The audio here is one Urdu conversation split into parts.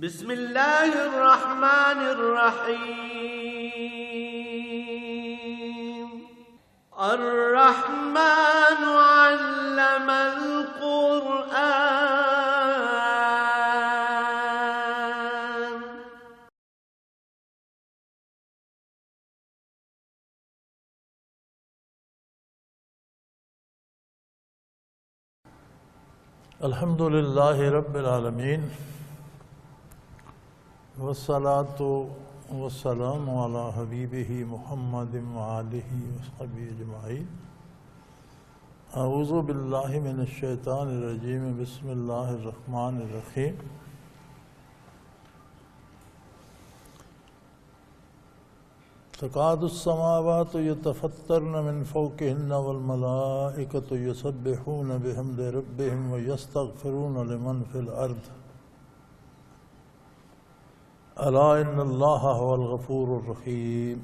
بسم اللہ الرحمن الرحیم الرحمن علم القرآن الحمد للہ رب العالمین والصلاة والسلام علی حبیبہ محمد وآلہ وصحبہ اجمعین۔ اعوذ باللہ من الشیطان الرجیم، بسم اللہ الرحمن الرحیم۔ تکاد السماوات یتفطرن من فوقہن والملائکۃ یسبحون بحمد ربہم ویستغفرون لمن فی الارض الا ان اللہ هو الغفور الرحیم۔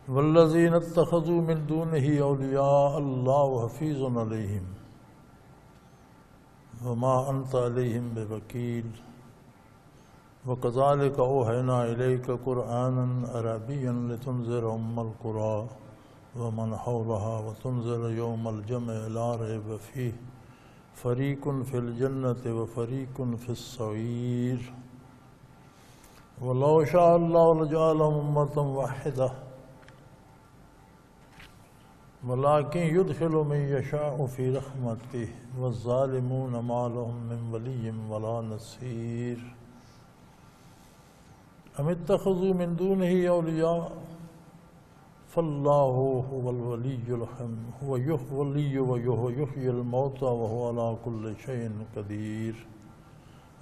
والذین اتخذوا من دونہ اولیاء اللہ حفیظ علیہم وما انت علیہم بوکیل وکذالک اوحینا الیک قرآنا عربیا لتنذر ام القری ومن حولہا وتنذر یوم الجمع لا ریب فیہ فریق فی الجنۃ وفریق فی السعیر ولو شاء اللہ لجعلہم امۃ واحدہ ولیکن یدخل من یشاء فی رحمتہ والظالمون ما لهم من ولی ولا نصیر۔ ام اتخذوا من دونہ اولیاء فاللہ هو الولی الحمید هو یحیی ویحیی الموتى وهو على كل شیء قدیر۔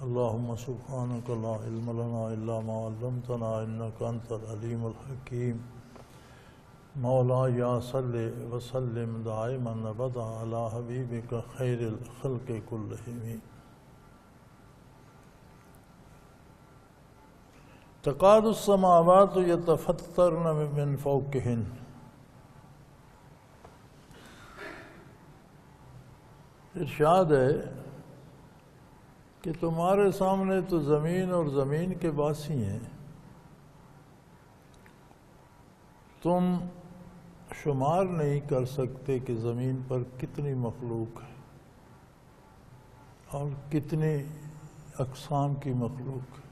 اللہم سبحانک لا علم لنا الا ما علمتنا انک انت العلیم الحکیم۔ مولا یا صلی وسلم دائما ابدا علی حبیبک خیر الخلق کلہم۔ تکاد السماوات یتفطرن من فوقہن، ارشاد ہے کہ تمہارے سامنے تو زمین اور زمین کے باسی ہیں، تم شمار نہیں کر سکتے کہ زمین پر کتنی مخلوق ہے اور کتنی اقسام کی مخلوق ہے،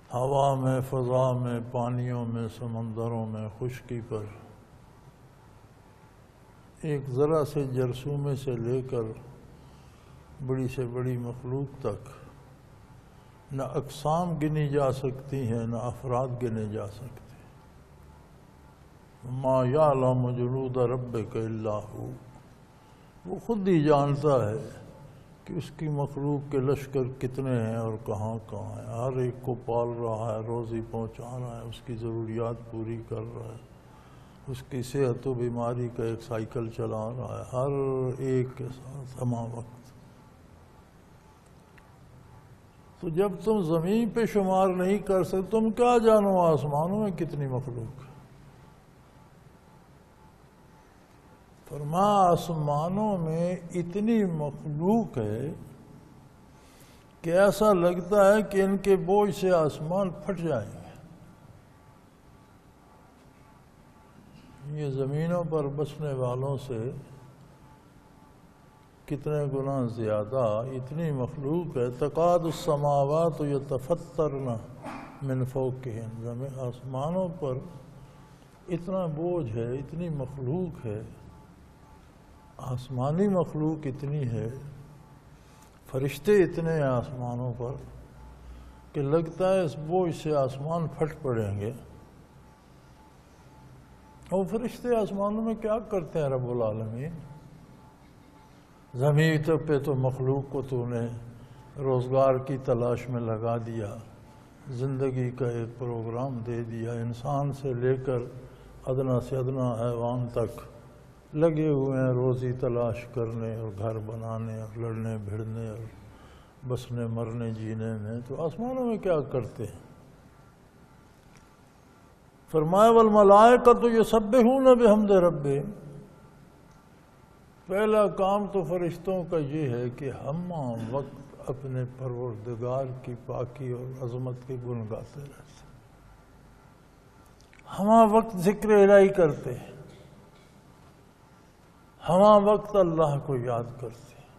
ہوا میں، فضا میں، پانیوں میں، سمندروں میں، خشکی پر، ایک ذرا سے جرثومے سے لے کر بڑی سے بڑی مخلوق تک نہ اقسام گنی جا سکتی ہیں نہ افراد گنے جا سکتے۔ ما یعلم جنود ربک الا ہو، وہ خود ہی جانتا ہے کہ اس کی مخلوق کے لشکر کتنے ہیں اور کہاں کہاں ہیں، ہر ایک کو پال رہا ہے، روزی پہنچا رہا ہے، اس کی ضروریات پوری کر رہا ہے، اس کی صحت و بیماری کا ایک سائیکل چلا رہا ہے، ہر ایک کے ساتھ ہمہ وقت۔ تو جب تم زمین پہ شمار نہیں کر سکتے، تم کیا جانو آسمانوں میں کتنی مخلوق ہے۔ فرمایا آسمانوں میں اتنی مخلوق ہے کہ ایسا لگتا ہے کہ ان کے بوجھ سے آسمان پھٹ جائیں گے۔ یہ زمینوں پر بسنے والوں سے کتنے گنا زیادہ اتنی مخلوق ہے۔ تکاد السماوات یتفطرن من فوقہن، آسمانوں پر اتنا بوجھ ہے، اتنی مخلوق ہے، آسمانی مخلوق اتنی ہے، فرشتے اتنے ہیں آسمانوں پر کہ لگتا ہے اس بوجھ سے آسمان پھٹ پڑیں گے۔ اور فرشتے آسمانوں میں کیا کرتے ہیں رب العالمین؟ زمین پہ تو مخلوق کو تو نے روزگار کی تلاش میں لگا دیا، زندگی کا ایک پروگرام دے دیا، انسان سے لے کر ادنا سے ادنا حیوان تک لگے ہوئے ہیں روزی تلاش کرنے اور گھر بنانے اور لڑنے بھیڑنے اور بسنے مرنے جینے میں۔ تو آسمانوں میں کیا کرتے ہیں؟ فرمایا والملائکۃ یسبحون بحمد ربہم، پہلا کام تو فرشتوں کا یہ ہے کہ ہم وقت اپنے پروردگار کی پاکی اور عظمت کے گن گاتے رہتے، ہم وقت ذکر الہی کرتے ہیں، ہم وقت اللہ کو یاد کرتے ہیں،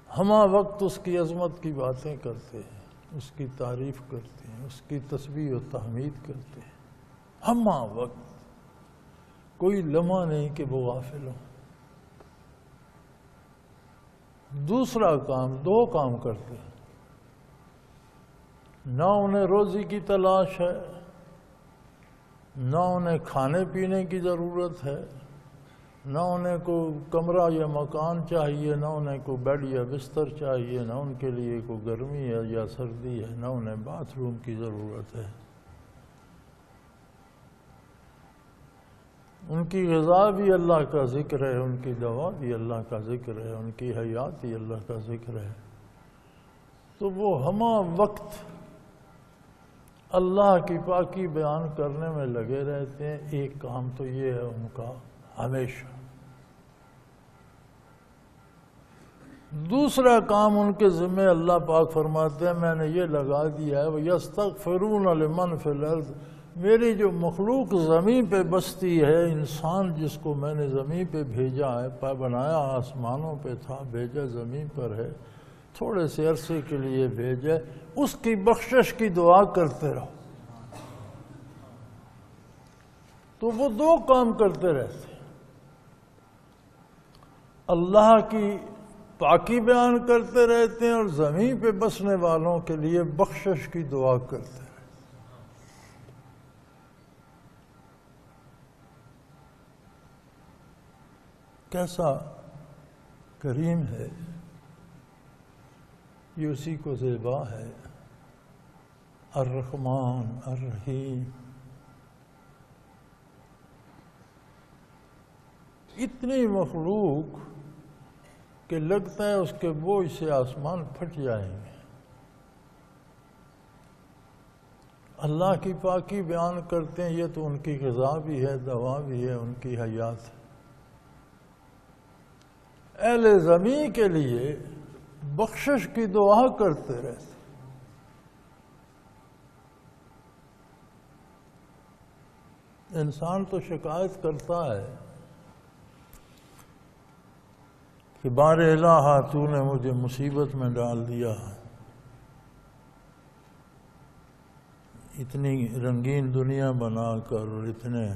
ہم وقت اس کی عظمت کی باتیں کرتے ہیں، اس کی تعریف کرتے ہیں، اس کی تسبیح و تحمید کرتے ہیں، ہم وقت کوئی لمحہ نہیں کہ وہ غافل ہوں۔ دوسرا کام، دو کام کرتے ہیں، نہ انہیں روزی کی تلاش ہے، نہ انہیں کھانے پینے کی ضرورت ہے، نہ انہیں کوئی کمرہ یا مکان چاہیے، نہ انہیں کوئی بیڈ یا بستر چاہیے، نہ ان کے لیے کوئی گرمی ہے یا سردی ہے، نہ انہیں باتھ روم کی ضرورت ہے۔ ان کی غذا بھی اللہ کا ذکر ہے، ان کی دوا بھی اللہ کا ذکر ہے، ان کی حیات بھی اللہ کا ذکر ہے۔ تو وہ ہمہ وقت اللہ کی پاکی بیان کرنے میں لگے رہتے ہیں۔ ایک کام تو یہ ہے ان کا ہمیشہ۔ دوسرا کام ان کے ذمہ اللہ پاک فرماتے ہیں میں نے یہ لگا دیا ہے وَيَسْتَغْفِرُونَ لِمَنْ فِي الْأَرْضِ، میری جو مخلوق زمین پہ بستی ہے، انسان جس کو میں نے زمین پہ بھیجا ہے، بنایا آسمانوں پہ تھا، بھیجا زمین پر ہے، تھوڑے سے عرصے کے لیے بھیجا، اس کی بخشش کی دعا کرتے رہو۔ تو وہ دو کام کرتے رہتے ہیں، اللہ کی پاکی بیان کرتے رہتے ہیں اور زمین پہ بسنے والوں کے لیے بخشش کی دعا کرتے ہیں۔ کیسا کریم ہے، یہ اسی کو زیبا ہے، الرحمن الرحیم۔ اتنی مخلوق کہ لگتا ہے اس کے بوجھ سے آسمان پھٹ جائیں گے۔ اللہ کی پاکی بیان کرتے ہیں، یہ تو ان کی غذا بھی ہے، دوا بھی ہے، ان کی حیات ہے۔ اہل زمین کے لیے بخشش کی دعا کرتے رہتے۔ انسان تو شکایت کرتا ہے کہ بار الہ تو نے مجھے مصیبت میں ڈال دیا، اتنی رنگین دنیا بنا کر اور اتنے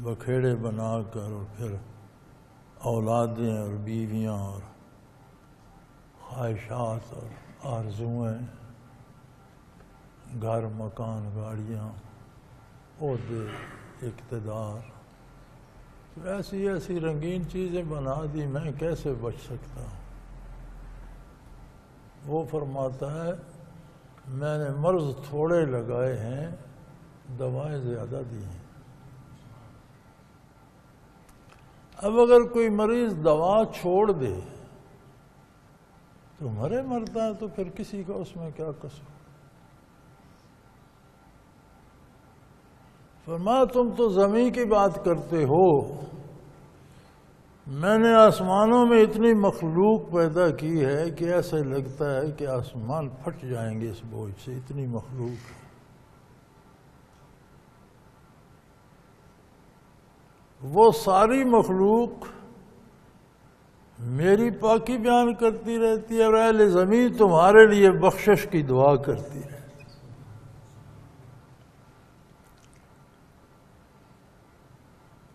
بکھیڑے بنا کر، اور پھر اولادیں اور بیویاں اور خواہشات اور آرزوئیں، گھر مکان گاڑیاں، عہدے، اقتدار، ایسی ایسی رنگین چیزیں بنا دی، میں کیسے بچ سکتا ہوں؟ وہ فرماتا ہے میں نے مرض تھوڑے لگائے ہیں، دوائیں زیادہ دی ہیں۔ اب اگر کوئی مریض دوا چھوڑ دے تو مرتا ہے، تو پھر کسی کا اس میں کیا قصور؟ فرمایا تم تو زمین کی بات کرتے ہو، میں نے آسمانوں میں اتنی مخلوق پیدا کی ہے کہ ایسے لگتا ہے کہ آسمان پھٹ جائیں گے اس بوجھ سے، اتنی مخلوق ہے۔ وہ ساری مخلوق میری پاکی بیان کرتی رہتی ہے اور اہل زمین تمہارے لیے بخشش کی دعا کرتی رہتی۔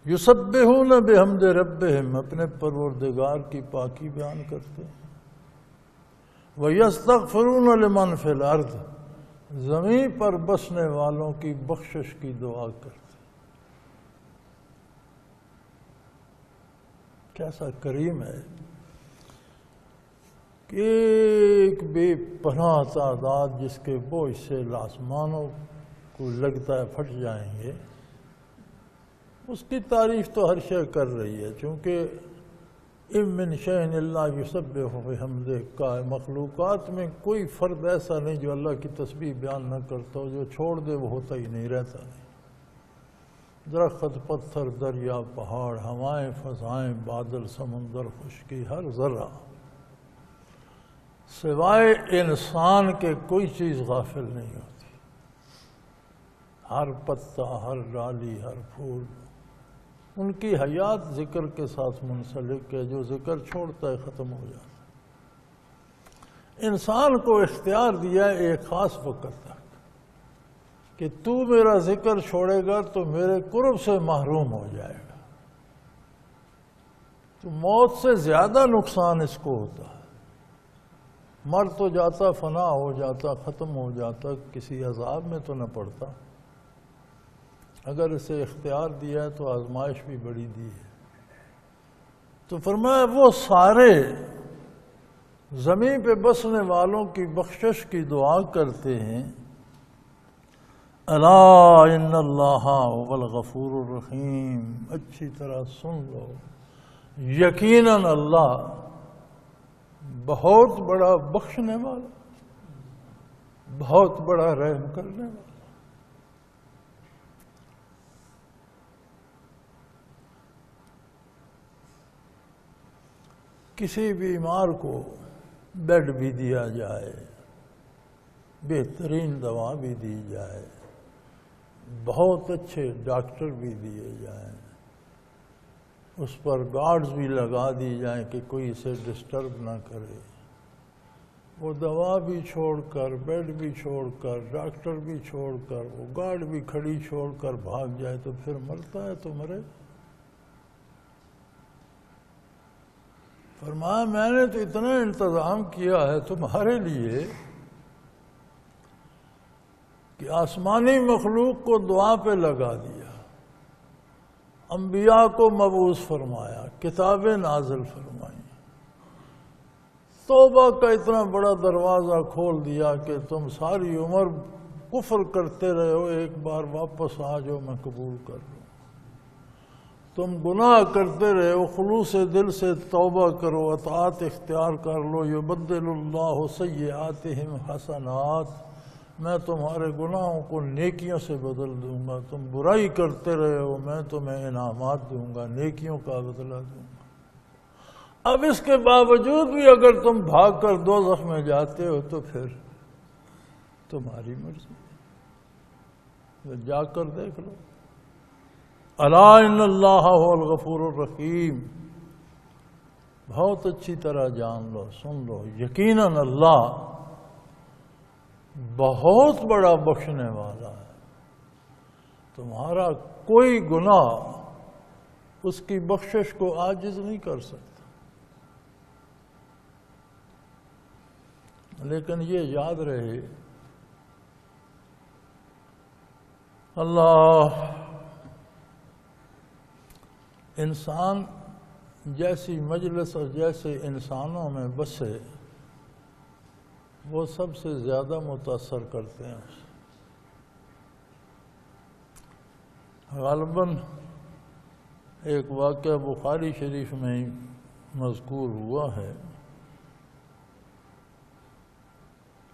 یسبحون بحمد ربہم، اپنے پروردگار کی پاکی بیان کرتے ہیں۔ وَيَسْتَغْفِرُونَ لِمَنْ فِي الْأَرْضِ، زمین پر بسنے والوں کی بخشش کی دعا کرتے ہیں۔ کیسا کریم ہے کہ ایک بے پناہ تعداد جس کے بوجھ سے آسمانوں کو لگتا ہے پھٹ جائیں گے، اس کی تعریف تو ہر شے کر رہی ہے، چونکہ اِن مِّن شَيْءٍ إِلَّا يُسَبِّحُ بِحَمْدِهِ کا مخلوقات میں کوئی فرد ایسا نہیں جو اللہ کی تسبیح بیان نہ کرتا ہو، جو چھوڑ دے وہ ہوتا ہی نہیں، رہتا نہیں۔ درخت پتھر دریا پہاڑ ہوائیں فضائیں بادل سمندر خشکی ہر ذرہ سوائے انسان کے کوئی چیز غافل نہیں ہوتی. ہر پتا ہر ڈالی ہر پھول ان کی حیات ذکر کے ساتھ منسلک ہے. جو ذکر چھوڑتا ہے ختم ہو جاتا ہے. انسان کو اختیار دیا ہے ایک خاص وقت تک کہ تو میرا ذکر چھوڑے گا تو میرے قرب سے محروم ہو جائے گا. تو موت سے زیادہ نقصان اس کو ہوتا ہے. مر تو جاتا فنا ہو جاتا ختم ہو جاتا کسی عذاب میں تو نہ پڑتا. اگر اسے اختیار دیا ہے تو آزمائش بھی بڑی دی ہے. تو فرمایا وہ سارے زمین پہ بسنے والوں کی بخشش کی دعا کرتے ہیں. الا ان اللہ هو الغفور الرحیم. اچھی طرح سن لو یقیناً اللہ بہت بڑا بخشنے والا بہت بڑا رحم کرنے والا. کسی بیمار کو بیڈ بھی دیا جائے بہترین دوا بھی دی جائے بہت اچھے ڈاکٹر بھی دیے جائیں اس پر گارڈز بھی لگا دی جائیں کہ کوئی اسے ڈسٹرب نہ کرے. وہ دوا بھی چھوڑ کر بیڈ بھی چھوڑ کر ڈاکٹر بھی چھوڑ کر وہ گارڈ بھی کھڑی چھوڑ کر بھاگ جائے تو پھر مرتا ہے تو مرے. فرمایا میں نے تو اتنا انتظام کیا ہے تمہارے لیے کہ آسمانی مخلوق کو دعا پہ لگا دیا انبیاء کو مبعوث فرمایا کتابیں نازل فرمائیں توبہ کا اتنا بڑا دروازہ کھول دیا کہ تم ساری عمر کفر کرتے رہے ہو ایک بار واپس آ جاؤ میں قبول کر لوں. تم گناہ کرتے رہے ہو خلوص دل سے توبہ کرو اطاعت اختیار کر لو. یبدل اللہ سیئاتہم حسنات. میں تمہارے گناہوں کو نیکیوں سے بدل دوں گا. تم برائی کرتے رہے ہو میں تمہیں انعامات دوں گا نیکیوں کا بدلہ دوں گا. اب اس کے باوجود بھی اگر تم بھاگ کر دوزخ میں جاتے ہو تو پھر تمہاری مرضی جا کر دیکھ لو. الا ان اللہ هو الغفور الرحیم. بہت اچھی طرح جان لو سن لو یقیناً اللہ بہت بڑا بخشنے والا ہے. تمہارا کوئی گناہ اس کی بخشش کو عاجز نہیں کر سکتا. لیکن یہ یاد رہے اللہ انسان جیسی مجلس اور جیسے انسانوں میں بسے وہ سب سے زیادہ متاثر کرتے ہیں اسے. غالباً ایک واقعہ بخاری شریف میں ہی مذکور ہوا ہے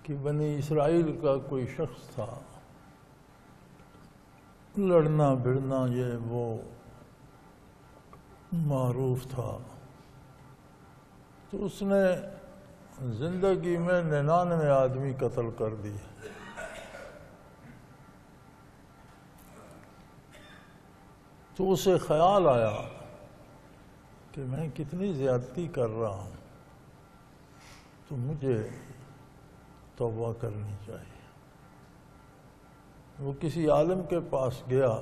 کہ بنی اسرائیل کا کوئی شخص تھا لڑنا بھڑنا یہ وہ معروف تھا. تو اس نے زندگی میں 99 آدمی قتل کر دیے. تو اسے خیال آیا کہ میں کتنی زیادتی کر رہا ہوں تو مجھے توبہ کرنی چاہیے. وہ کسی عالم کے پاس گیا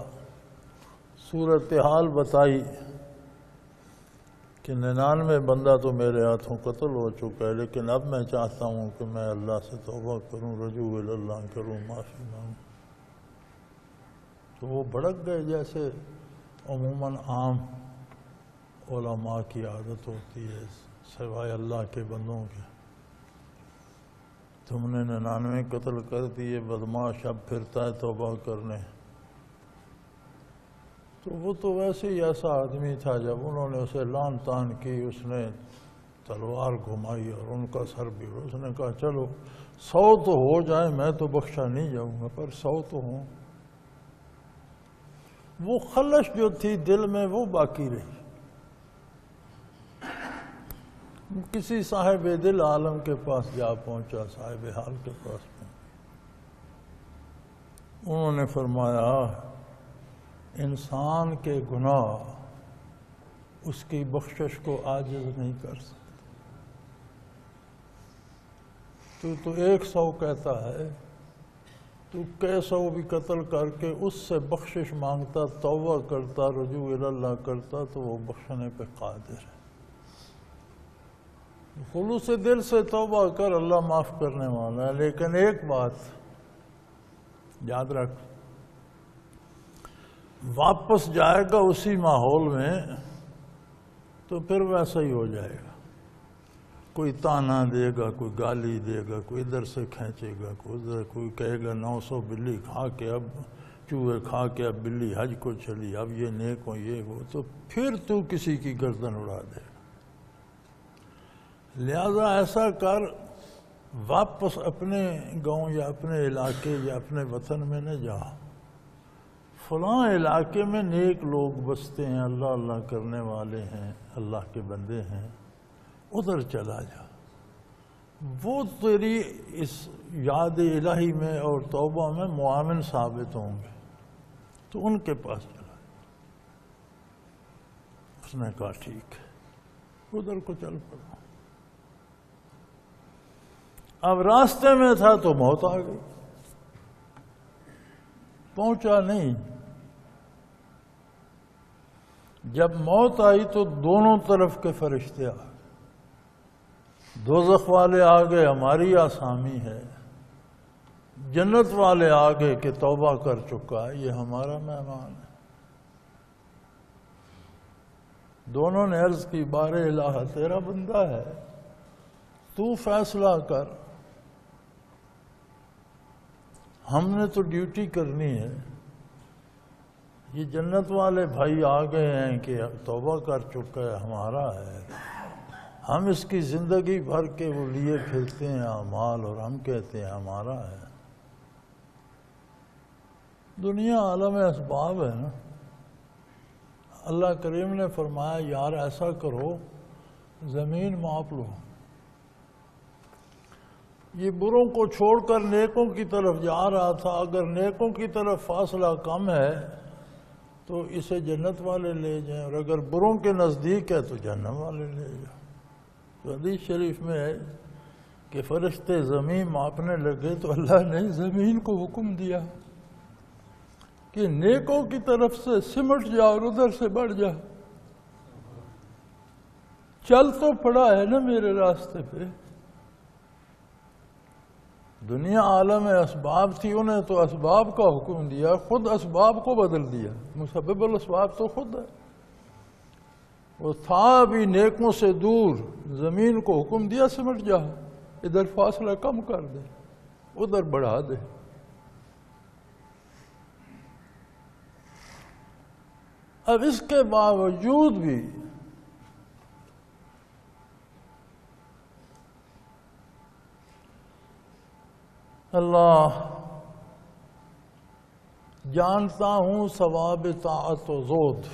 صورتحال بتائی کہ 99 بندہ تو میرے ہاتھوں قتل ہو چکا ہے لیکن اب میں چاہتا ہوں کہ میں اللہ سے توبہ کروں رجوع اللہ کروں معافی مانگوں. تو وہ بھڑک گئے جیسے عموماً عام علماء کی عادت ہوتی ہے سوائے اللہ کے بندوں کے. تم نے 99 قتل کر دیے بدماش اب پھرتا ہے توبہ کرنے. تو وہ تو ویسے ہی ایسا آدمی تھا جب انہوں نے اسے لان تان کی اس نے تلوار گھمائی اور ان کا سر بھی. اس نے کہا چلو 100 تو ہو جائیں میں تو بخشا نہیں جاؤں گا پر 100 تو ہوں. وہ خلش جو تھی دل میں وہ باقی رہی. کسی صاحب دل عالم کے پاس جا پہنچا، صاحب حال کے پاس پہنچا. انہوں نے فرمایا انسان کے گناہ اس کی بخشش کو عاجز نہیں کر سکتے. تو 100 کہتا ہے، تو کئی 100 بھی قتل کر کے اس سے بخشش مانگتا، توبہ کرتا، رجوع اللہ کرتا تو وہ بخشنے پہ قادر ہے. خلوص دل سے توبہ کر، اللہ معاف کرنے والا ہے. لیکن ایک بات یاد رکھ، واپس جائے گا اسی ماحول میں تو پھر ویسا ہی ہو جائے گا. کوئی تانا دے گا، کوئی گالی دے گا، کوئی ادھر سے کھینچے گا، کوئی ادھر، کوئی کہے گا 900 بلی کھا کے اب چوہے کھا کے اب بلی حج کو چلی، اب یہ نیک ہو یہ ہو، تو پھر تو کسی کی گردن اڑا دے گا. لہذا ایسا کر، واپس اپنے گاؤں یا اپنے علاقے یا اپنے وطن میں نہ جا. فلاں علاقے میں نیک لوگ بستے ہیں، اللہ اللہ کرنے والے ہیں، اللہ کے بندے ہیں، ادھر چلا جا. وہ تیری اس یاد الہی میں اور توبہ میں معاون ثابت ہوں گے، تو ان کے پاس چلا جا. اس نے کہا ٹھیک ہے، ادھر کو چل پڑا. اب راستے میں تھا تو موت آ گئی، پہنچا نہیں. جب موت آئی تو دونوں طرف کے فرشتے آ گئے. دوزخ والے آگے ہماری آسامی ہے، جنت والے آگے کہ توبہ کر چکا ہے، یہ ہمارا مہمان ہے. دونوں نے عرض کی بار الہ تیرا بندہ ہے، تو فیصلہ کر، ہم نے تو ڈیوٹی کرنی ہے. یہ جنت والے بھائی آ گئے ہیں کہ توبہ کر چکا ہے، ہمارا ہے. ہم اس کی زندگی بھر کے وہ لیے پھرتے ہیں اعمال، اور ہم کہتے ہیں ہمارا ہے. دنیا عالم اسباب ہے نا. اللہ کریم نے فرمایا یار ایسا کرو، زمین ماپ لو. یہ بروں کو چھوڑ کر نیکوں کی طرف جا رہا تھا. اگر نیکوں کی طرف فاصلہ کم ہے تو اسے جنت والے لے جائیں، اور اگر بروں کے نزدیک ہے تو جہنم والے لے جائیں. تو حدیث شریف میں ہے کہ فرشتے زمین ماپنے لگے تو اللہ نے زمین کو حکم دیا کہ نیکوں کی طرف سے سمٹ جا اور ادھر سے بڑھ جا. چل تو پڑا ہے نا میرے راستے پہ. دنیا عالم اسباب تھی، انہیں تو اسباب کا حکم دیا، خود اسباب کو بدل دیا. مسبب الاسباب تو خود ہے. وہ تھا بھی نیکوں سے دور، زمین کو حکم دیا سمٹ جا، ادھر فاصلہ کم کر دے، ادھر بڑھا دے. اب اس کے باوجود بھی اللہ جانتا ہوں ثواب طاعت و زود،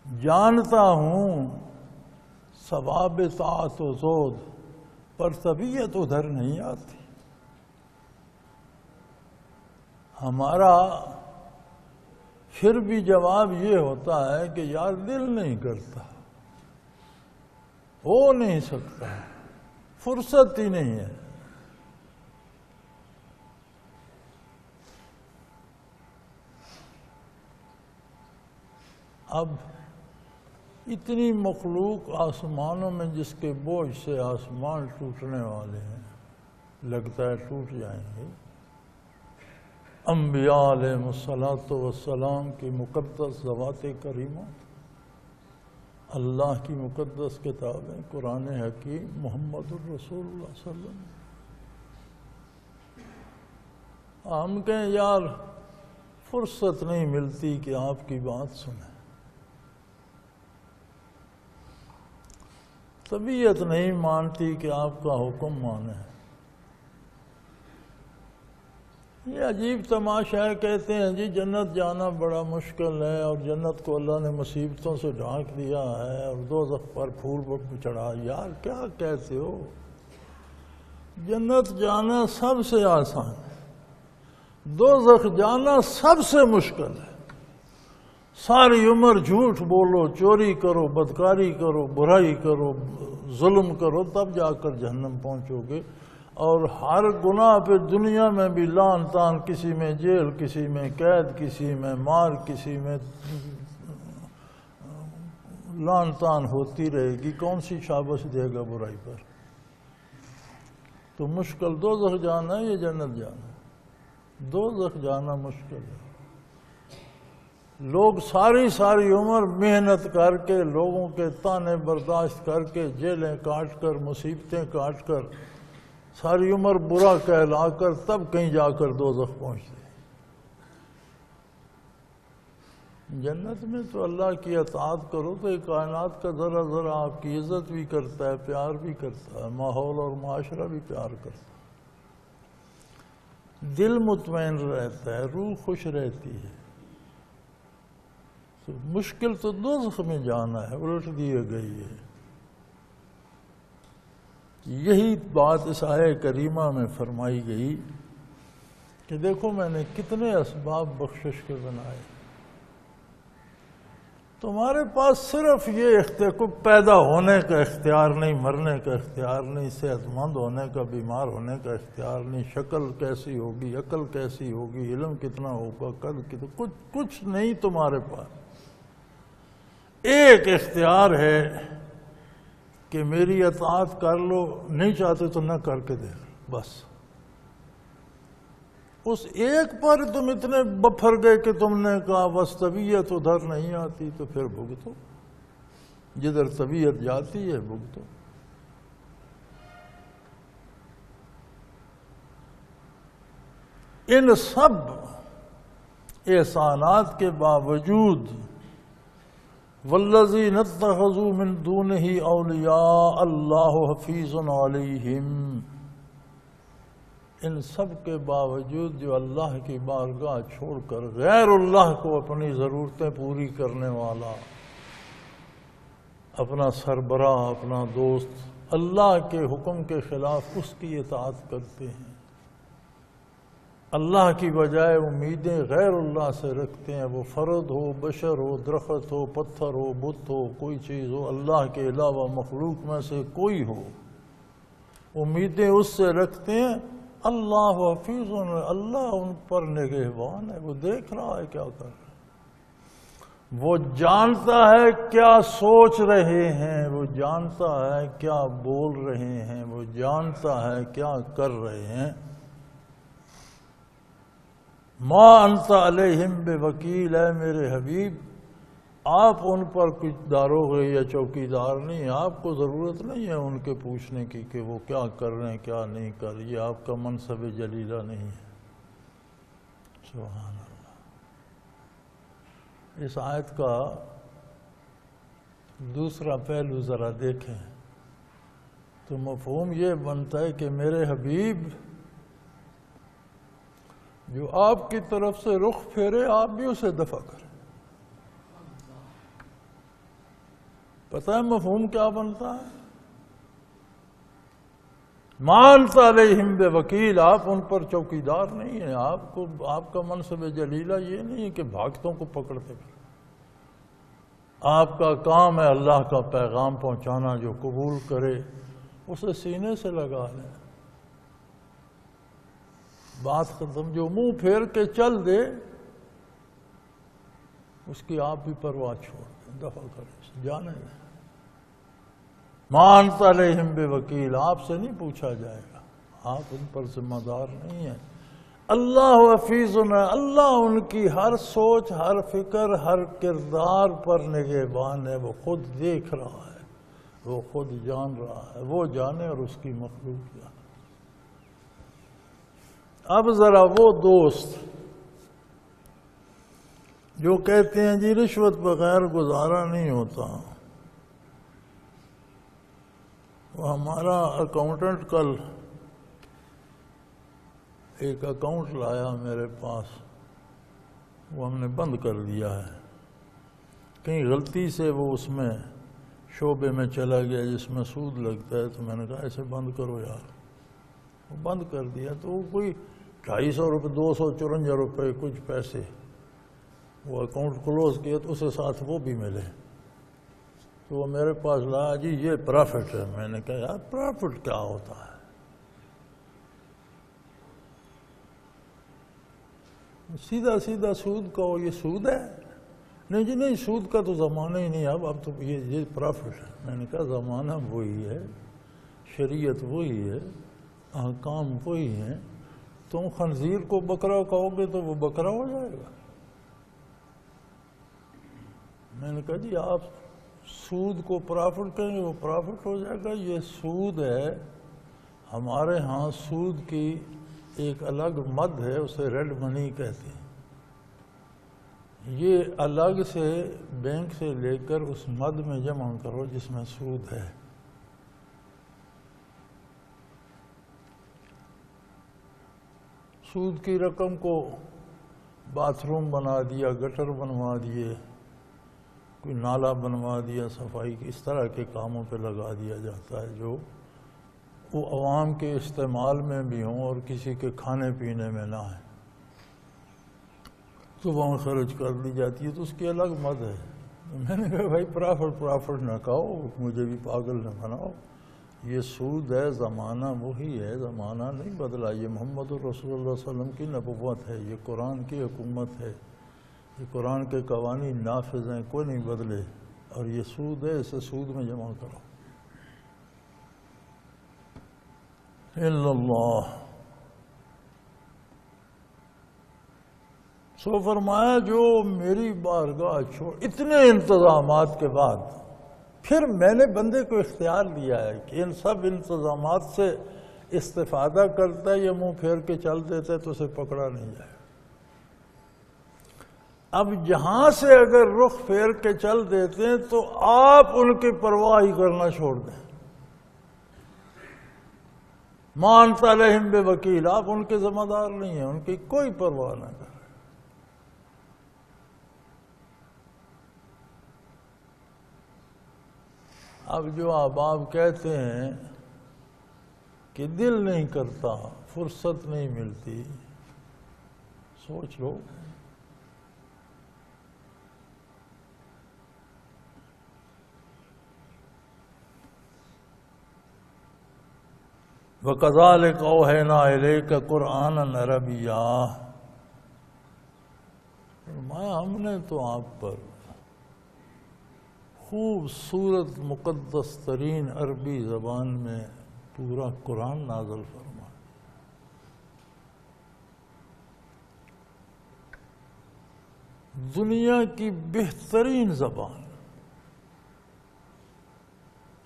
جانتا ہوں ثواب طاعت و زود، پر طبیعت ادھر نہیں آتی. ہمارا پھر بھی جواب یہ ہوتا ہے کہ یار دل نہیں کرتا، ہو نہیں سکتا، فرصت ہی نہیں ہے. اب اتنی مخلوق آسمانوں میں جس کے بوجھ سے آسمان ٹوٹنے والے ہیں، لگتا ہے ٹوٹ جائیں گے. انبیاء علیہ الصلاۃ والسلام کی مقدس ذوات کریمہ، اللہ کی مقدس کتابیں، قرآن حکیم، محمد الرسول اللہ صلی اللہ علیہ وسلم. ہم کہیں یار فرصت نہیں ملتی کہ آپ کی بات سنیں، طبیعت نہیں مانتی کہ آپ کا حکم مانیں. یہ عجیب تماشا ہے، کہتے ہیں جی جنت جانا بڑا مشکل ہے اور جنت کو اللہ نے مصیبتوں سے ڈھانک دیا ہے اور دوزخ پر پھول چڑھا. یار کیا کہتے ہو؟ جنت جانا سب سے آسان ہے، دوزخ جانا سب سے مشکل ہے. ساری عمر جھوٹ بولو، چوری کرو، بدکاری کرو، برائی کرو، ظلم کرو، تب جا کر جہنم پہنچو گے. اور ہر گناہ پہ دنیا میں بھی لان تان، کسی میں جیل، کسی میں قید، کسی میں مار، کسی میں لان تان ہوتی رہے گی. کون سی شابش دے گا برائی پر؟ تو مشکل دوزخ جانا ہے یا جنت جانا؟ دوزخ جانا مشکل ہے. لوگ ساری عمر محنت کر کے، لوگوں کے تانے برداشت کر کے، جیلیں کاٹ کر، مصیبتیں کاٹ کر، ساری عمر برا کہلا کر، تب کہیں جا کر دوزخ پہنچتے. جنت میں تو اللہ کی اطاعت کرو تو یہ کائنات کا ذرا ذرا آپ کی عزت بھی کرتا ہے، پیار بھی کرتا ہے، ماحول اور معاشرہ بھی پیار کرتا ہے، دل مطمئن رہتا ہے، روح خوش رہتی ہے. مشکل تو دوزخ میں جانا ہے، الٹ دیے گئی ہے. یہی بات اس آیہ کریمہ میں فرمائی گئی کہ دیکھو میں نے کتنے اسباب بخشش کے بنائے. تمہارے پاس صرف یہ اختیار، کو پیدا ہونے کا اختیار نہیں، مرنے کا اختیار نہیں، صحت مند ہونے کا، بیمار ہونے کا اختیار نہیں، شکل کیسی ہوگی، عقل کیسی ہوگی، علم کتنا ہوگا، قد کتنا، کچھ نہیں تمہارے پاس. ایک اختیار ہے کہ میری اطاعت کر لو، نہیں چاہتے تو نہ کر کے دیکھ، بس. اس ایک پر تم اتنے بپھر گئے کہ تم نے کہا بس طبیعت ادھر نہیں آتی تو پھر بھگتو، جدھر طبیعت جاتی ہے بھگتو. ان سب احسانات کے باوجود والذین اتخذوا من دونہ اولیاء اللہ حفیظ علیہم، ان سب کے باوجود جو اللہ کی بارگاہ چھوڑ کر غیر اللہ کو اپنی ضرورتیں پوری کرنے والا، اپنا سربراہ، اپنا دوست، اللہ کے حکم کے خلاف اس کی اطاعت کرتے ہیں، اللہ کی بجائے امیدیں غیر اللہ سے رکھتے ہیں، وہ فرد ہو، بشر ہو، درخت ہو، پتھر ہو، بت ہو، کوئی چیز ہو، اللہ کے علاوہ مخلوق میں سے کوئی ہو، امیدیں اس سے رکھتے ہیں. اللہ حفیظ، اللہ ان پر نگہبان ہے، وہ دیکھ رہا ہے کیا کر رہے ہیں، وہ جانتا ہے کیا سوچ رہے ہیں، وہ جانتا ہے کیا بول رہے ہیں، وہ جانتا ہے کیا کر رہے ہیں. ما انت علیہم بوکیل، ہے میرے حبیب آپ ان پر کچھ داروغے یا چوکیدار نہیں، آپ کو ضرورت نہیں ہے ان کے پوچھنے کی کہ وہ کیا کر رہے ہیں کیا نہیں کر رہے، یہ آپ کا منصب جلیلہ نہیں ہے. سبحان اللہ. اس آیت کا دوسرا پہلو ذرا دیکھیں تو مفہوم یہ بنتا ہے کہ میرے حبیب جو آپ کی طرف سے رخ پھیرے آپ بھی اسے دفع کریں. پتہ ہے مفہوم کیا بنتا ہے؟ ما انت علیہم بوکیل، آپ ان پر چوکیدار نہیں ہیں، آپ کا منصب جلیلہ یہ نہیں ہے کہ بھاگتوں کو پکڑتے پھر. آپ کا کام ہے اللہ کا پیغام پہنچانا، جو قبول کرے اسے سینے سے لگا لیں، بات ختم. جو منہ پھیر کے چل دے اس کی آپ بھی پرواہ چھوڑ دیں، دفع کریں، جانے دیں. ما انت علیہم بوکیل، آپ سے نہیں پوچھا جائے گا، آپ ان پر ذمہ دار نہیں ہیں. اللہ حفیظ، اللہ ان کی ہر سوچ، ہر فکر، ہر کردار پر نگہبان ہے، وہ خود دیکھ رہا ہے، وہ خود جان رہا ہے، وہ جانے اور اس کی مخلوق جانے. اب ذرا وہ دوست جو کہتے ہیں جی رشوت بغیر گزارا نہیں ہوتا، وہ ہمارا اکاؤنٹنٹ کل ایک اکاؤنٹ لایا میرے پاس، وہ ہم نے بند کر دیا ہے، کہیں غلطی سے وہ اس میں شعبے میں چلا گیا جس میں سود لگتا ہے، تو میں نے کہا اسے بند کرو یار، وہ بند کر دیا۔ تو وہ کوئی 250 روپے 254 روپے کچھ پیسے، وہ اکاؤنٹ کلوز کیا تو اسے ساتھ وہ بھی ملے، تو وہ میرے پاس لایا، جی یہ پرافٹ ہے۔ میں نے کہا یار پرافٹ کیا ہوتا ہے؟ سیدھا سیدھا سود کہو یہ سود ہے؟ نہیں جی نہیں، سود کا تو زمانہ ہی نہیں، اب تو یہ پرافٹ ہے۔ میں نے کہا زمانہ وہی ہے، شریعت وہی ہے، احکام وہی ہیں، تم خنزیر کو بکرا کہو گے تو وہ بکرا ہو جائے گا۔ میں نے کہا جی آپ سود کو پرافٹ کہیں گے وہ پرافٹ ہو جائے گا، یہ سود ہے۔ ہمارے ہاں سود کی ایک الگ مد ہے، اسے ریڈ منی کہتے ہیں، یہ الگ سے بینک سے لے کر اس مد میں جمع کرو جس میں سود ہے۔ سود کی رقم کو باتھ روم بنا دیا، گٹر بنوا دیے، کوئی نالا بنوا دیا، صفائی کی اس طرح کے کاموں پہ لگا دیا جاتا ہے جو وہ عوام کے استعمال میں بھی ہوں اور کسی کے کھانے پینے میں نہ ہے، تو وہاں خرچ کر دی جاتی ہے، تو اس کی الگ مد ہے۔ میں نے کہا بھائی پرافٹ نہ کہو، مجھے بھی پاگل نہ بناؤ، یہ سود ہے، زمانہ وہی ہے، زمانہ نہیں بدلا، یہ محمد الرسول اللہ صلی اللہ علیہ وسلم کی نبوت ہے، یہ قرآن کی حکومت ہے، یہ قرآن کے قوانین نافذ ہیں، کوئی نہیں بدلے، اور یہ سود ہے، اسے سود میں جمع کرو۔ الا اللہ، سو فرمایا جو میری بارگاہ چھوڑ، اتنے انتظامات کے بعد پھر میں نے بندے کو اختیار دیا ہے کہ ان سب انتظامات سے استفادہ کرتا ہے یا منہ پھیر کے چل دیتا ہے تو اسے پکڑا نہیں جائے۔ اب جہاں سے اگر رخ پھیر کے چل دیتے ہیں تو آپ ان کی پرواہ ہی کرنا چھوڑ دیں، ما انت علیہم بوکیل، آپ ان کے ذمہ دار نہیں ہیں، ان کی کوئی پرواہ نہ کریں۔ اب جو احباب کہتے ہیں کہ دل نہیں کرتا، فرصت نہیں ملتی، سوچ لو، وَكَذَلِكَ أَوْحَيْنَا إِلَيْكَ قُرْآنًا عَرَبِيًّا، ہم نے تو آپ پر خوبصورت مقدس ترین عربی زبان میں پورا قرآن نازل فرما، دنیا کی بہترین زبان۔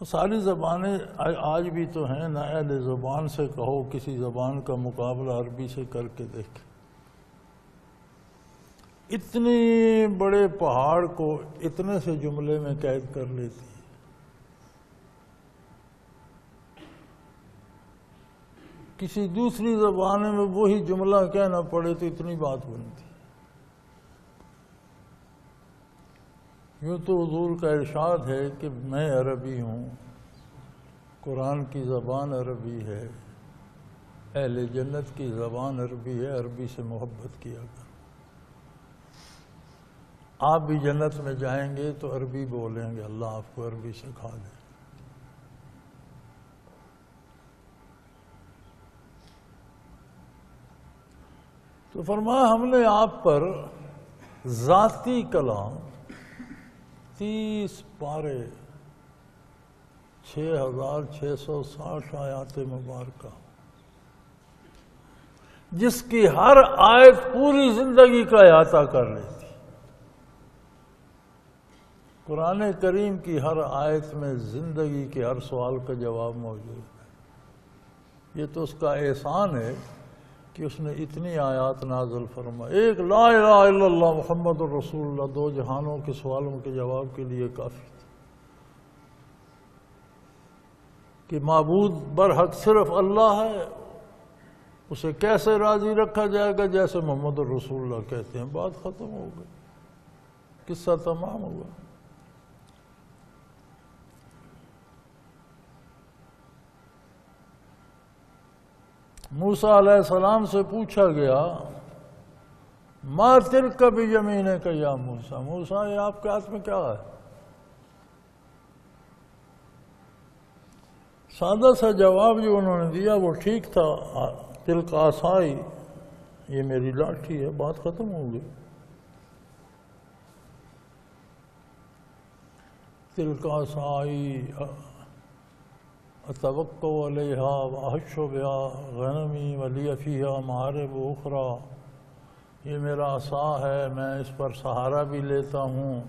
ساری زبانیں آج بھی تو ہیں، نہ اہل زبان سے کہو کسی زبان کا مقابلہ عربی سے کر کے دیکھ، اتنے بڑے پہاڑ کو اتنے سے جملے میں قید کر لیتی ہے۔ کسی دوسری زبان میں وہی جملہ کہنا پڑے تو اتنی بات بنتی۔ یوں تو حضور کا ارشاد ہے کہ میں عربی ہوں، قرآن کی زبان عربی ہے، اہل جنت کی زبان عربی ہے، عربی سے محبت کیا کر۔ آپ بھی جنت میں جائیں گے تو عربی بولیں گے، اللہ آپ کو عربی سکھا دے۔ تو فرمایا ہم نے آپ پر ذاتی کلام 30 پارے 6660 آیات مبارکہ، جس کی ہر آیت پوری زندگی کا احاطہ کر لیتی۔ قرآن کریم کی ہر آیت میں زندگی کے ہر سوال کا جواب موجود ہے۔ یہ تو اس کا احسان ہے کہ اس نے اتنی آیات نازل فرما، ایک لا الہ الا اللہ محمد الرسول اللہ 2 جہانوں کے سوالوں کے جواب کے لیے کافی تھا کہ معبود برحق صرف اللہ ہے، اسے کیسے راضی رکھا جائے گا؟ جیسے محمد رسول اللہ کہتے ہیں، بات ختم ہو گئی، قصہ تمام ہوا۔ موسیٰ علیہ السلام سے پوچھا گیا ما تلک بیمینک یا موسیٰ، موسیٰ یہ آپ کے ہاتھ میں کیا ہے؟ سادہ سا جواب جو انہوں نے دیا وہ ٹھیک تھا، تلک عصائی، یہ میری لاٹھی ہے، بات ختم ہو گئی۔ تلک عصائی اتوکل علیہا واحش بہا غنمی ولی فیہا مآرب اخری، یہ میرا عصا ہے، میں اس پر سہارا بھی لیتا ہوں،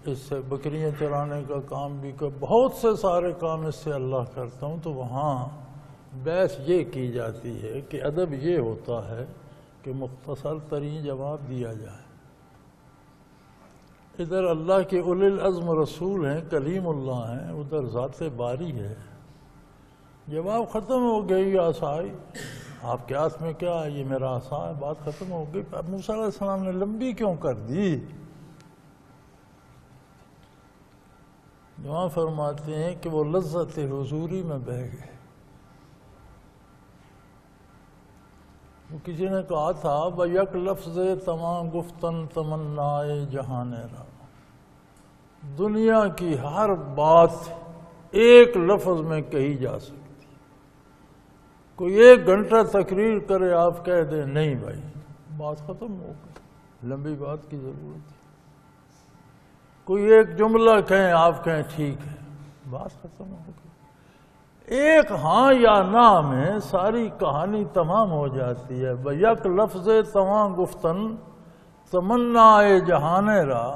اس سے بکریاں چرانے کا کام بھی بہت سے سارے کام اس سے اللہ کرتا ہوں۔ تو وہاں بحث یہ کی جاتی ہے کہ ادب یہ ہوتا ہے کہ مختصر ترین جواب دیا جائے۔ ادھر اللہ کے اولی العزم رسول ہیں، کلیم اللہ ہیں، ادھر ذات باری ہے، جواب ختم ہو گئی۔ عصائی آپ کے ہاتھ میں کیا ہے؟ یہ میرا عصا ہے، بات ختم ہو گئی۔ اب موسیٰ علیہ السلام نے لمبی کیوں کر دی؟ جواب فرماتے ہیں کہ وہ لذت حضوری میں بہہ گئے۔ وہ کسی نے کہا تھا بیک لفظ تمام گفتن تمنائے جہان را، دنیا کی ہر بات ایک لفظ میں کہی جا سکتی، کوئی 1 گھنٹہ تقریر کرے آپ کہہ دیں نہیں بھائی بات ختم ہو گئی، لمبی بات کی ضرورت ہے، کوئی 1 جملہ کہیں آپ کہیں ٹھیک ہے، بات ختم ہو گئی۔ ایک ہاں یا نہ میں ساری کہانی تمام ہو جاتی ہے۔ بیک لفظ تمام گفتن تمنا جہان را،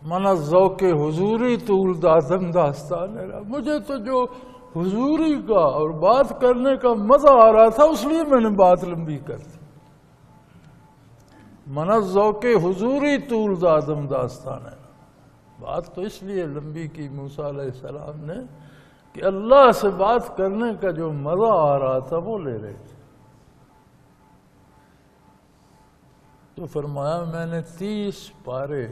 من ذوق حضوری طول دادم داستان را، مجھے تو جو حضوری کا اور بات کرنے کا مزہ آ رہا تھا اس لیے میں نے بات لمبی کر دی۔ من ذوق حضوری طول دادم داستان را، بات تو اس لیے لمبی کی موسیٰ علیہ السلام نے کہ اللہ سے بات کرنے کا جو مزہ آ رہا تھا وہ لے رہے تھے۔ تو فرمایا میں نے 30 پارے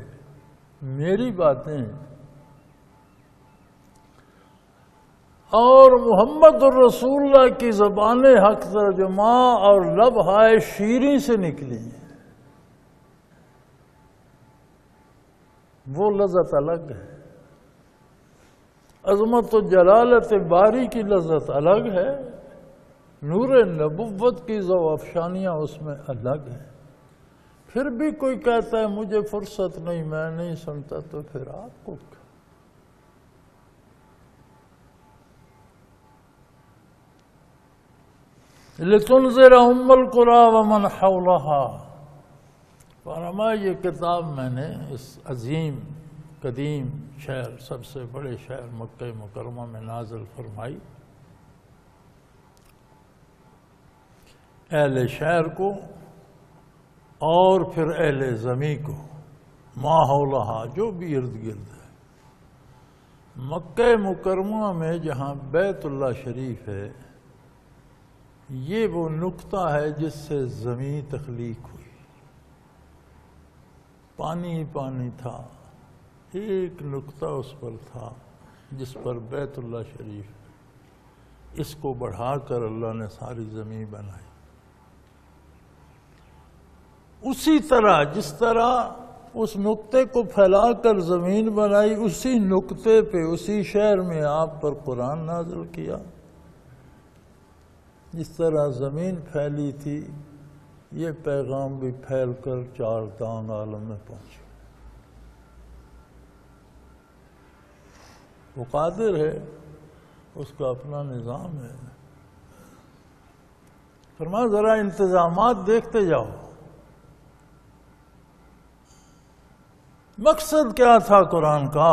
میری باتیں اور محمد الرسول اللہ کی زبان حق ترجمہ اور لب ہائے شیریں سے نکلی، وہ لذت الگ ہے۔ عظمت و جلالت باری کی لذت الگ ہے، نور نبوت کی ذو افشانیاں اس میں الگ ہیں۔ پھر بھی کوئی کہتا ہے مجھے فرصت نہیں، میں نہیں سنتا، تو پھر آپ کو کیا؟ لِتُنذِرَ أُمَّ الْقُرَىٰ وَمَنْ حَوْلَهَا، فرمایا یہ کتاب میں نے اس عظیم قدیم شہر، سب سے بڑے شہر مکہ مکرمہ میں نازل فرمائی، اہل شہر کو اور پھر اہل زمین کو، ما حولہا جو بھی ارد گرد ہے۔ مکہ مکرمہ میں جہاں بیت اللہ شریف ہے، یہ وہ نقطہ ہے جس سے زمین تخلیق ہوئی، پانی ہی پانی تھا، ایک نقطہ اس پر تھا جس پر بیت اللہ شریف، اس کو بڑھا کر اللہ نے ساری زمین بنائی۔ اسی طرح جس طرح اس نقطے کو پھیلا کر زمین بنائی، اسی نقطے پہ اسی شہر میں آپ پر قرآن نازل کیا۔ جس طرح زمین پھیلی تھی، یہ پیغام بھی پھیل کر 4 دان عالم میں پہنچا۔ وہ قادر ہے، اس کا اپنا نظام ہے۔ فرمایا ذرا انتظامات دیکھتے جاؤ۔ مقصد کیا تھا قرآن کا؟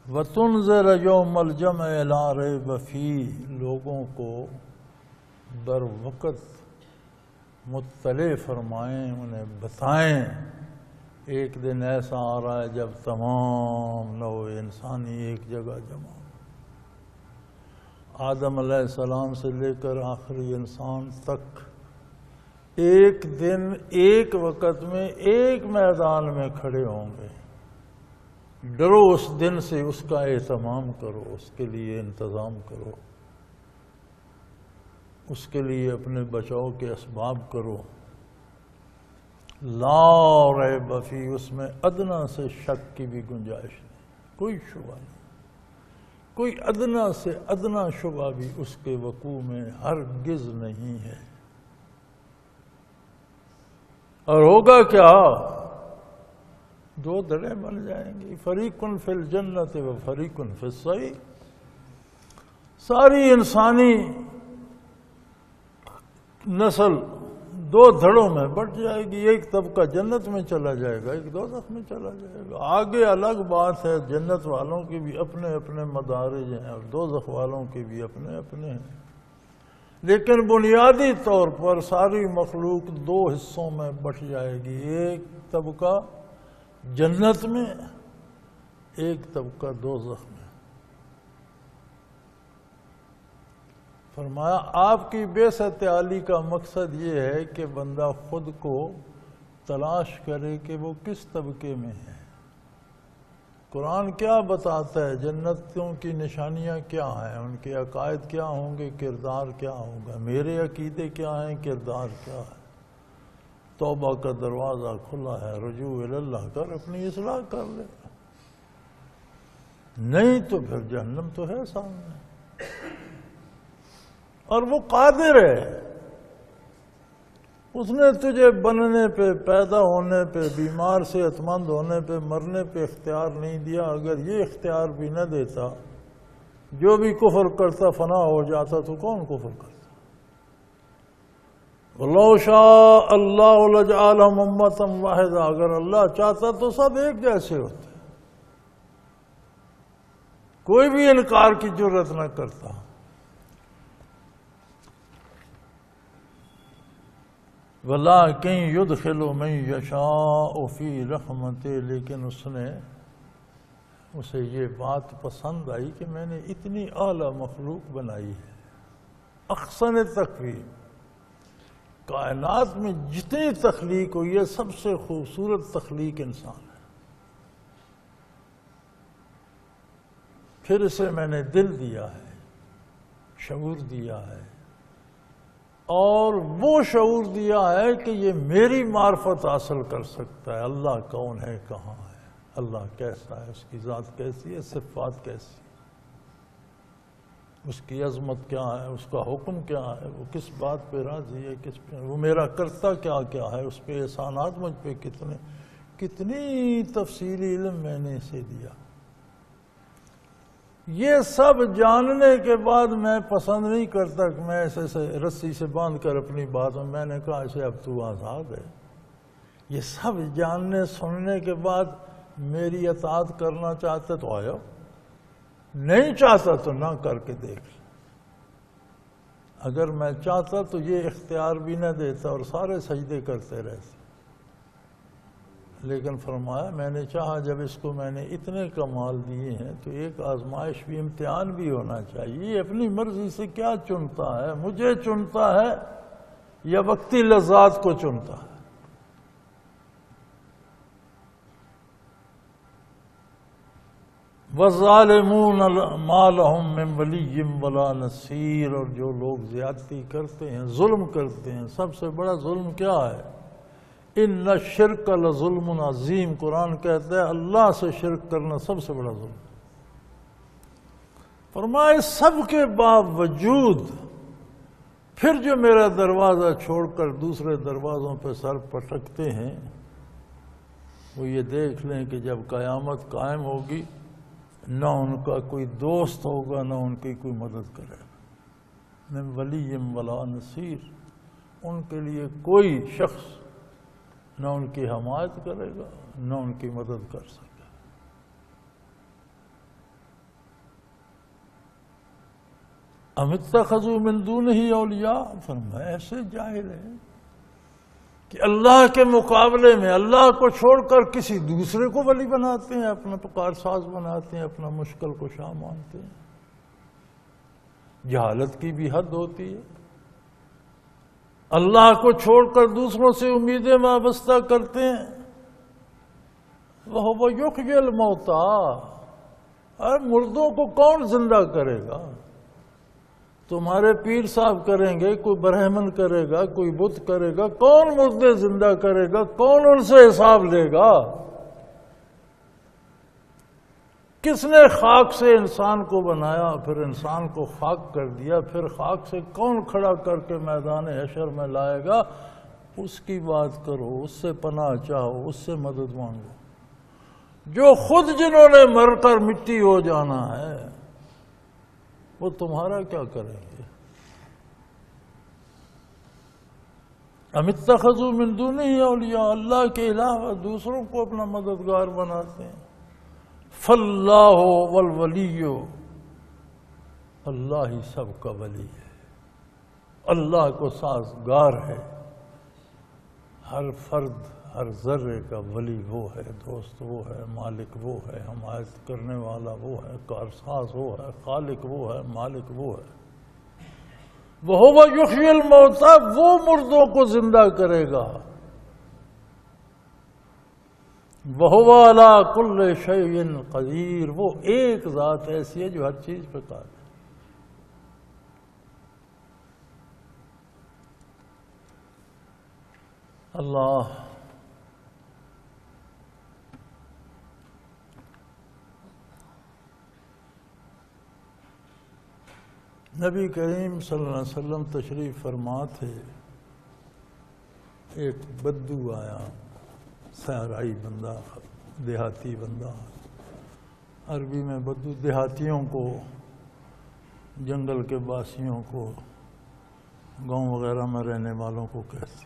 وَتُنذِرَ يَوْمَ الْجَمْعِ لَا رَيْبَ فِيهِ، لوگوں کو بر وقت مطلع فرمائیں، انہیں بتائیں ایک دن ایسا آ رہا ہے جب تمام نوع انسانی ایک جگہ جمع ہو۔ آدم علیہ السلام سے لے کر آخری انسان تک ایک دن ایک وقت میں ایک میدان میں کھڑے ہوں گے. ڈرو اس دن سے، اس کا اہتمام کرو، اس کے لیے انتظام کرو، اس کے لیے اپنے بچاؤ کے اسباب کرو. لا ریب فی، اس میں ادنا سے شک کی بھی گنجائش نہیں، کوئی شبہ نہیں، کوئی ادنا سے ادنا شبہ بھی اس کے وقوع میں ہرگز نہیں ہے. اور ہوگا کیا؟ دو دھڑے بن جائیں گی، فریق فی الجنت و فریق فی السعیر. ساری انسانی نسل دو دھڑوں میں بٹ جائے گی. ایک طبقہ جنت میں چلا جائے گا، ایک دوزخ میں چلا جائے گا. آگے الگ بات ہے، جنت والوں کے بھی اپنے اپنے مدارج ہیں اور دوزخ والوں کے بھی اپنے اپنے ہیں. لیکن بنیادی طور پر ساری مخلوق دو حصوں میں بٹ جائے گی. ایک طبقہ جنت میں، ایک طبقہ دوزخ میں. فرمایا آپ کی بعثت عالی کا مقصد یہ ہے کہ بندہ خود کو تلاش کرے کہ وہ کس طبقے میں ہے. قرآن کیا بتاتا ہے؟ جنتوں کی نشانیاں کیا ہیں، ان کے عقائد کیا ہوں گے، کردار کیا ہوگا. میرے عقیدے کیا ہیں، کردار کیا ہے. توبہ کا دروازہ کھلا ہے، رجوع اللہ کر اپنی اصلاح کر لے، نہیں تو پھر جہنم تو ہے سامنے. اور وہ قادر ہے، اس نے تجھے بننے پہ، پیدا ہونے پہ، بیمار صحت مند ہونے پہ، مرنے پہ اختیار نہیں دیا. اگر یہ اختیار بھی نہ دیتا، جو بھی کفر کرتا فنا ہو جاتا، تو کون کفر کرتا؟ وَلَوْ شَاءَ اللَّهُ لَجَعَلَهُمْ أُمَّةً وَاحِدَةً، اگر اللہ چاہتا تو سب ایک جیسے ہوتے، کوئی بھی انکار کی جرت نہ کرتا. وَلَٰكِن يُدْخِلُ مَن يَشَاءُ فِي رَحْمَتِهِ، لیکن اسے یہ بات پسند آئی کہ میں نے اتنی اعلیٰ مخلوق بنائی ہے، احسن تقویم. کائنات میں جتنی تخلیق ہوئی ہے سب سے خوبصورت تخلیق انسان ہے. پھر اسے میں نے دل دیا ہے، شعور دیا ہے، اور وہ شعور دیا ہے کہ یہ میری معرفت حاصل کر سکتا ہے. اللہ کون ہے، کہاں ہے، اللہ کیسا ہے، اس کی ذات کیسی ہے، صفات کیسی ہے، اس کی عظمت کیا ہے، اس کا حکم کیا ہے، وہ کس بات پہ راضی ہے، کس پہ وہ میرا کرتا کیا کیا ہے، اس پہ احسانات مجھ پہ کتنی تفصیلی علم میں نے اسے دیا. یہ سب جاننے کے بعد میں پسند نہیں کرتا کہ میں ایسے رسی سے باندھ کر اپنی بات میں نے کہا اسے اب تو آزاد ہے. یہ سب جاننے سننے کے بعد میری اطاعت کرنا چاہتے تو آیا، نہیں چاہتا تو نہ کر کے دیکھ. اگر میں چاہتا تو یہ اختیار بھی نہ دیتا اور سارے سجدے کرتے رہتے. لیکن فرمایا میں نے چاہا جب اس کو میں نے اتنے کمال دیے ہیں تو ایک آزمائش بھی، امتحان بھی ہونا چاہیے. یہ اپنی مرضی سے کیا چنتا ہے، مجھے چنتا ہے یا وقتی لذات کو چنتا ہے. وَالظَّالِمُونَ مَا لَهُم مِّن وَلِيٍّ وَلَا نَصِيرٍ، اور جو لوگ زیادتی کرتے ہیں، ظلم کرتے ہیں، سب سے بڑا ظلم کیا ہے؟ ان الشرک لظلم عظیم. قرآن کہتا ہے اللہ سے شرک کرنا سب سے بڑا ظلم. فرمائے سب کے باوجود پھر جو میرا دروازہ چھوڑ کر دوسرے دروازوں پہ سر پٹکتے ہیں، وہ یہ دیکھ لیں کہ جب قیامت قائم ہوگی نہ ان کا کوئی دوست ہوگا، نہ ان کی کوئی مدد کرے گا. من ولی ولا نصیر، ان کے لیے کوئی شخص نہ ان کی حمایت کرے گا، نہ ان کی مدد کر سکے. ام اتخذوا من دونہ اولیاء، فرمایا ایسے جاہل ہیں کہ اللہ کے مقابلے میں اللہ کو چھوڑ کر کسی دوسرے کو ولی بناتے ہیں، اپنا پکار ساز بناتے ہیں، اپنا مشکل کشا مانتے ہیں. جہالت کی بھی حد ہوتی ہے. اللہ کو چھوڑ کر دوسروں سے امیدیں وابستہ کرتے ہیں. وَهُوَ يُحْيِي الْمَوْتَى. مردوں کو کون زندہ کرے گا؟ تمہارے پیر صاحب کریں گے، کوئی برہمن کرے گا، کوئی بت کرے گا. کون مردے زندہ کرے گا؟ کون ان سے حساب لے گا؟ کس نے خاک سے انسان کو بنایا، پھر انسان کو خاک کر دیا، پھر خاک سے کون کھڑا کر کے میدان حشر میں لائے گا؟ اس کی بات کرو، اس سے پناہ چاہو، اس سے مدد مانگو. جو خود جنہوں نے مر کر مٹی ہو جانا ہے وہ تمہارا کیا کریں گے؟ ام اتخذوا من دونہ اولیاء. اللہ کے علاوہ دوسروں کو اپنا مددگار بناتے ہیں. فاللہ والولی. اللہ ہی سب کا ولی ہے، اللہ کو سازگار ہے. ہر فرد، ہر ذرے کا ولی وہ ہے، دوست وہ ہے، مالک وہ ہے، حمایت کرنے والا وہ ہے، کارساز وہ ہے، خالق وہ ہے، مالک وہ ہے. وَهُوَ يُحْيِي الْمَوْتَى. وہ مردوں کو زندہ کرے گا. وَهُوَ عَلَىٰ كُلِّ شَيْءٍ قَدِيرٌ. وہ ایک ذات ایسی ہے جو ہر چیز پہ قادر ہے. اللہ نبی کریم صلی اللہ علیہ وسلم تشریف فرما تھے. ایک بدو آیا، صحرائی بندہ، دیہاتی بندہ. عربی میں بدو دیہاتیوں کو، جنگل کے باسیوں کو، گاؤں وغیرہ میں رہنے والوں کو کہتے.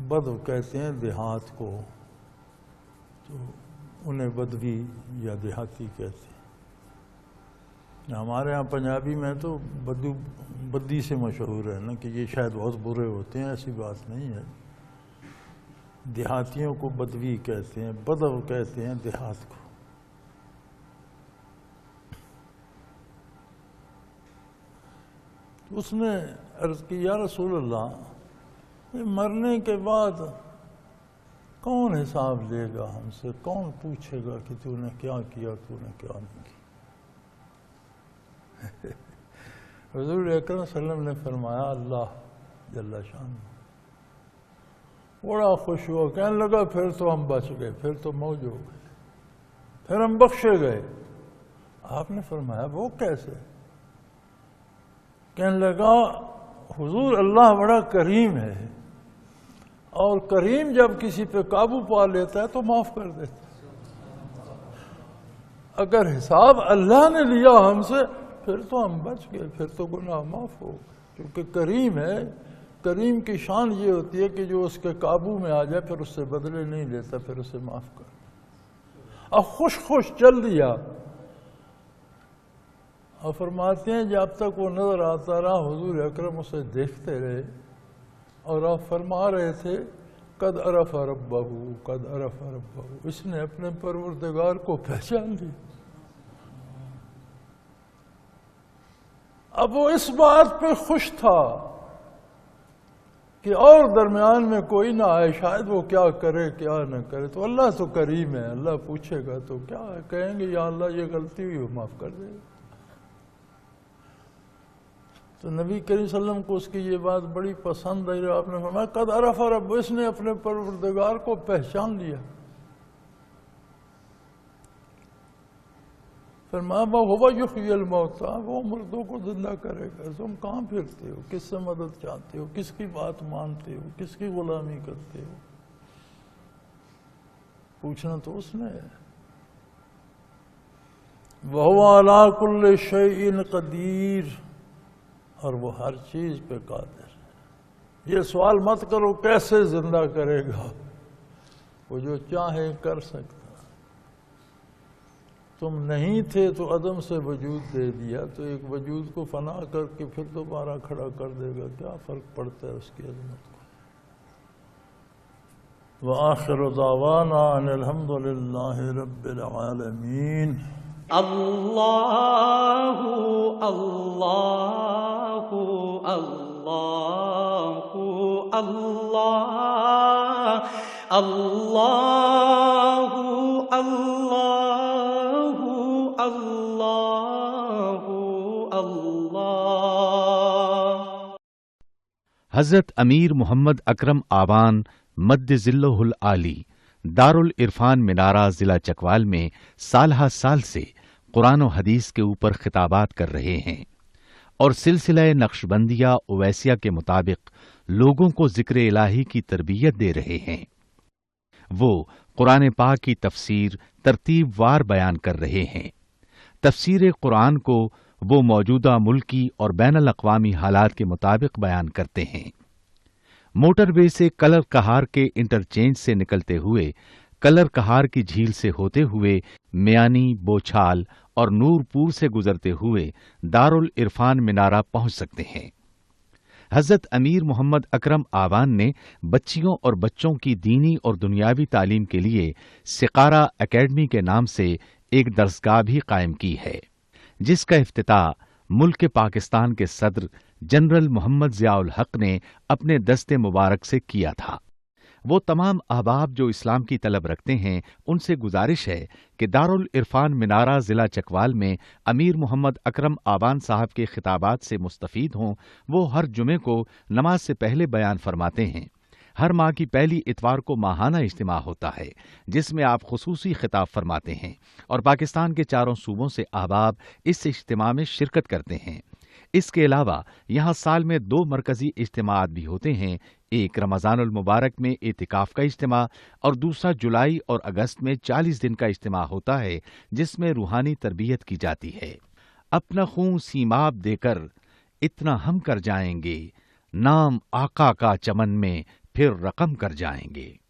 بدو کہتے ہیں دیہات کو، تو انہیں بدوی یا دیہاتی کہتے ہیں. ہمارے ہاں پنجابی میں تو بدی سے مشہور ہے نا، کہ یہ شاید بہت برے ہوتے ہیں. ایسی بات نہیں ہے. دیہاتیوں کو بدوی کہتے ہیں، بدو کہتے ہیں دیہات کو. اس نے عرض کی یا رسول اللہ، مرنے کے بعد کون حساب لے گا ہم سے؟ کون پوچھے گا کہ تو نے کیا کیا، تو نے کیا نہیں کیا؟ حضور اکرم صلی اللہ علیہ وسلم نے فرمایا اللہ جل شان بڑا خوش ہوا، کہنے لگا پھر تو ہم بچ گئے، پھر تو موج ہو گئے، پھر ہم بخشے گئے. آپ نے فرمایا وہ کیسے؟ کہنے لگا حضور اللہ بڑا کریم ہے، اور کریم جب کسی پہ قابو پا لیتا ہے تو معاف کر دیتا ہے. اگر حساب اللہ نے لیا ہم سے پھر تو ہم بچ گئے، پھر تو گناہ معاف ہو گئے. کیونکہ کریم ہے. کریم کی شان یہ ہوتی ہے کہ جو اس کے قابو میں آ جائے پھر اس سے بدلے نہیں لیتا، پھر اسے معاف کر. اب خوش خوش چل دیا. اور فرماتے ہیں جب تک وہ نظر آتا رہا حضور اکرم اسے دیکھتے رہے، اور آپ فرما رہے تھے قد عرف ربہ، قد عرف ربہ. اس نے اپنے پروردگار کو پہچان لیا. اب وہ اس بات پہ خوش تھا کہ اور درمیان میں کوئی نہ آئے، شاید وہ کیا کرے کیا نہ کرے. تو اللہ تو کریم ہے، اللہ پوچھے گا تو کیا ہے، کہیں گے یا اللہ یہ غلطی ہوئی، وہ معاف کر دے گا. تو نبی کریم صلی اللہ علیہ وسلم کو اس کی یہ بات بڑی پسند آئی. آپ نے فرمایا قد عرف رب، اس نے اپنے پروردگار کو پہچان لیا. فرمایا وَهُوَ يُحْيِي الْمَوْتَى. وہ مردوں کو زندہ کرے گا. تم کہاں پھرتے ہو؟ کس سے مدد چاہتے ہو؟ کس کی بات مانتے ہو؟ کس کی غلامی کرتے ہو؟ پوچھنا تو اس نے ہے. وَهُوَ عَلَىٰ كُلِّ شَيْءٍ قَدِيرٌ. اور وہ ہر چیز پہ قادر ہے. یہ سوال مت کرو کیسے زندہ کرے گا، وہ جو چاہے کر سکتا. تم نہیں تھے تو عدم سے وجود دے دیا، تو ایک وجود کو فنا کر کے پھر دوبارہ کھڑا کر دے گا. کیا فرق پڑتا ہے اس کی عظمت کو؟ وآخر دعوانا ان الحمد للہ رب العالمین۔ اللہ اللہ اللہ اللہ اللہ اللہ اللہ اللہ۔ حضرت امیر محمد اکرم آوان مد ذلہ العالی دارالعرفان منارہ ضلع چکوال میں سالہ سال سے قرآن و حدیث کے اوپر خطابات کر رہے ہیں اور سلسلہ نقشبندیہ اویسیہ کے مطابق لوگوں کو ذکر الہی کی تربیت دے رہے ہیں۔ وہ قرآن پاک کی تفسیر ترتیب وار بیان کر رہے ہیں۔ تفسیر قرآن کو وہ موجودہ ملکی اور بین الاقوامی حالات کے مطابق بیان کرتے ہیں۔ موٹر وے سے کلر کہار کے انٹرچینج سے نکلتے ہوئے کلر کہار کی جھیل سے ہوتے ہوئے میانی، بوچھال اور نورپور سے گزرتے ہوئے دارالعرفان منارہ پہنچ سکتے ہیں۔ حضرت امیر محمد اکرم آوان نے بچیوں اور بچوں کی دینی اور دنیاوی تعلیم کے لیے سقارہ اکیڈمی کے نام سے ایک درسگاہ بھی قائم کی ہے، جس کا افتتاح ملک پاکستان کے صدر جنرل محمد ضیاء الحق نے اپنے دست مبارک سے کیا تھا۔ وہ تمام احباب جو اسلام کی طلب رکھتے ہیں ان سے گزارش ہے کہ دارالعرفان منارہ ضلع چکوال میں امیر محمد اکرم آوان صاحب کے خطابات سے مستفید ہوں۔ وہ ہر جمعے کو نماز سے پہلے بیان فرماتے ہیں۔ ہر ماہ کی پہلی اتوار کو ماہانہ اجتماع ہوتا ہے جس میں آپ خصوصی خطاب فرماتے ہیں اور پاکستان کے چاروں صوبوں سے احباب اس اجتماع میں شرکت کرتے ہیں۔ اس کے علاوہ یہاں سال میں 2 مرکزی اجتماعات بھی ہوتے ہیں، ایک رمضان المبارک میں اعتکاف کا اجتماع اور دوسرا جولائی اور اگست میں 40 دن کا اجتماع ہوتا ہے جس میں روحانی تربیت کی جاتی ہے۔ اپنا خون سیماب دے کر اتنا ہم کر جائیں گے، نام آقا کا چمن میں پھر رقم کر جائیں گے۔